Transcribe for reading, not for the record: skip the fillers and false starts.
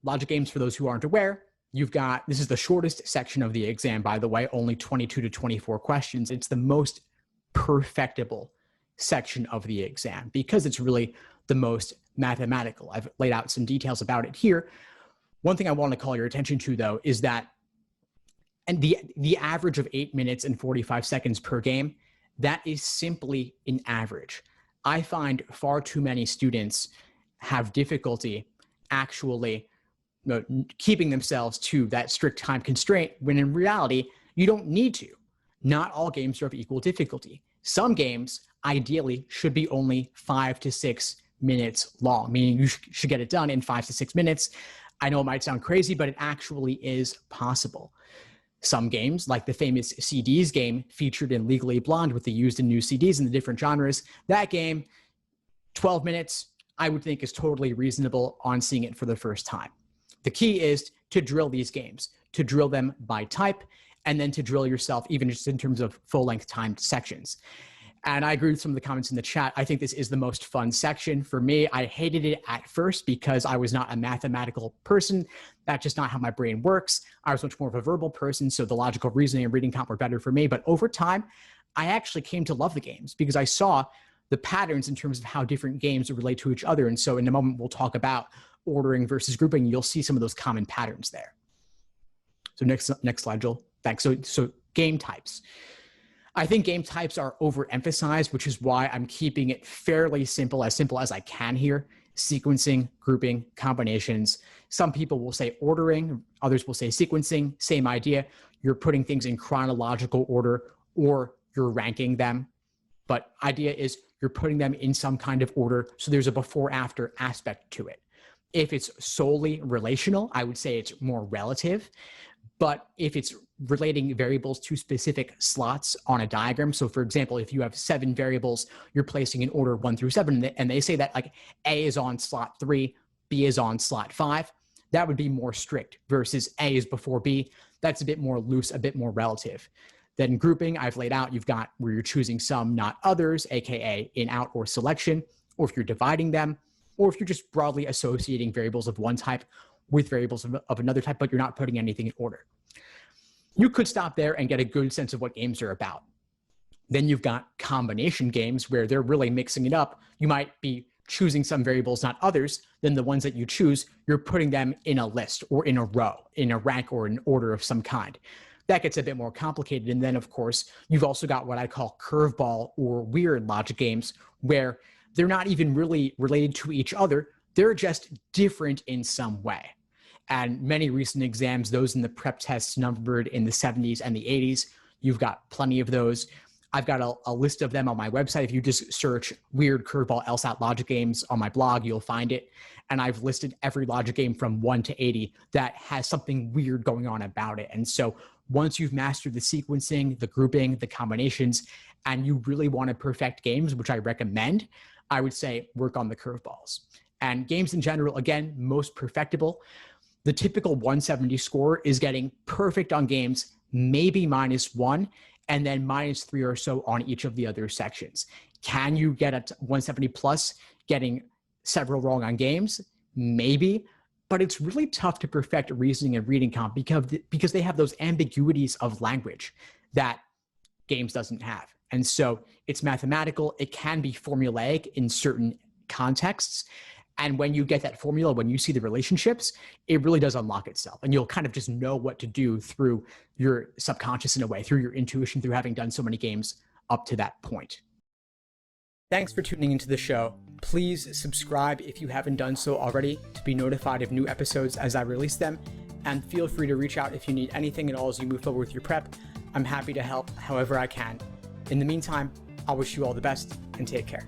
Logic games, for those who aren't aware, this is the shortest section of the exam, by the way, only 22 to 24 questions. It's the most perfectible section of the exam because it's really the most mathematical. I've laid out some details about it here. One thing I want to call your attention to, though, is that the average of 8 minutes and 45 seconds per game, that is simply an average. I find far too many students have difficulty actually keeping themselves to that strict time constraint, when in reality, you don't need to. Not all games are of equal difficulty. Some games, ideally, should be only 5 to 6 minutes long, meaning you should get it done in 5 to 6 minutes. I know it might sound crazy, but it actually is possible. Some games, like the famous CDs game featured in Legally Blonde with the used and new CDs in the different genres, that game, 12 minutes, I would think is totally reasonable on seeing it for the first time. The key is to drill these games, to drill them by type, and then to drill yourself even just in terms of full-length timed sections. And I agree with some of the comments in the chat. I think this is the most fun section. For me, I hated it at first because I was not a mathematical person. That's just not how my brain works. I was much more of a verbal person, so the logical reasoning and reading comp were better for me. But over time, I actually came to love the games because I saw the patterns in terms of how different games relate to each other. And so in a moment, we'll talk about ordering versus grouping. You'll see some of those common patterns there. So next slide, Joel. Thanks. So game types. I think game types are overemphasized, which is why I'm keeping it fairly simple as I can here. Sequencing, grouping, combinations. Some people will say ordering, others will say sequencing, same idea. You're putting things in chronological order or you're ranking them. But idea is you're putting them in some kind of order, so there's a before-after aspect to it. If it's solely relational, I would say it's more relative. But if it's relating variables to specific slots on a diagram, so for example, if you have 7 variables, you're placing in order 1 through 7, and they say that like A is on slot 3, B is on slot 5, that would be more strict versus A is before B. That's a bit more loose, a bit more relative. Then grouping, I've laid out, you've got where you're choosing some, not others, AKA in, out, or selection, or if you're dividing them, or if you're just broadly associating variables of one type with variables of another type, but you're not putting anything in order. You could stop there and get a good sense of what games are about. Then you've got combination games where they're really mixing it up. You might be choosing some variables, not others. Then the ones that you choose, you're putting them in a list or in a row, in a rank or an order of some kind. That gets a bit more complicated. And then, of course, you've also got what I call curveball or weird logic games where they're not even really related to each other. They're just different in some way. And many recent exams, those in the prep tests numbered in the 70s and the 80s, you've got plenty of those. I've got a list of them on my website. If you just search weird curveball LSAT logic games on my blog, you'll find it. And I've listed every logic game from 1 to 80 that has something weird going on about it. And so once you've mastered the sequencing, the grouping, the combinations, and you really want to perfect games, which I recommend, I would say work on the curveballs. And games in general, again, most perfectible. The typical 170 score is getting perfect on games, maybe -1, and then -3 or so on each of the other sections. Can you get a 170 plus getting several wrong on games? Maybe, but it's really tough to perfect reasoning and reading comp because they have those ambiguities of language that games doesn't have. And so it's mathematical. It can be formulaic in certain contexts. And when you get that formula, when you see the relationships, it really does unlock itself. And you'll kind of just know what to do through your subconscious in a way, through your intuition, through having done so many games up to that point. Thanks for tuning into the show. Please subscribe if you haven't done so already to be notified of new episodes as I release them. And feel free to reach out if you need anything at all as you move forward with your prep. I'm happy to help however I can. In the meantime, I'll wish you all the best and take care.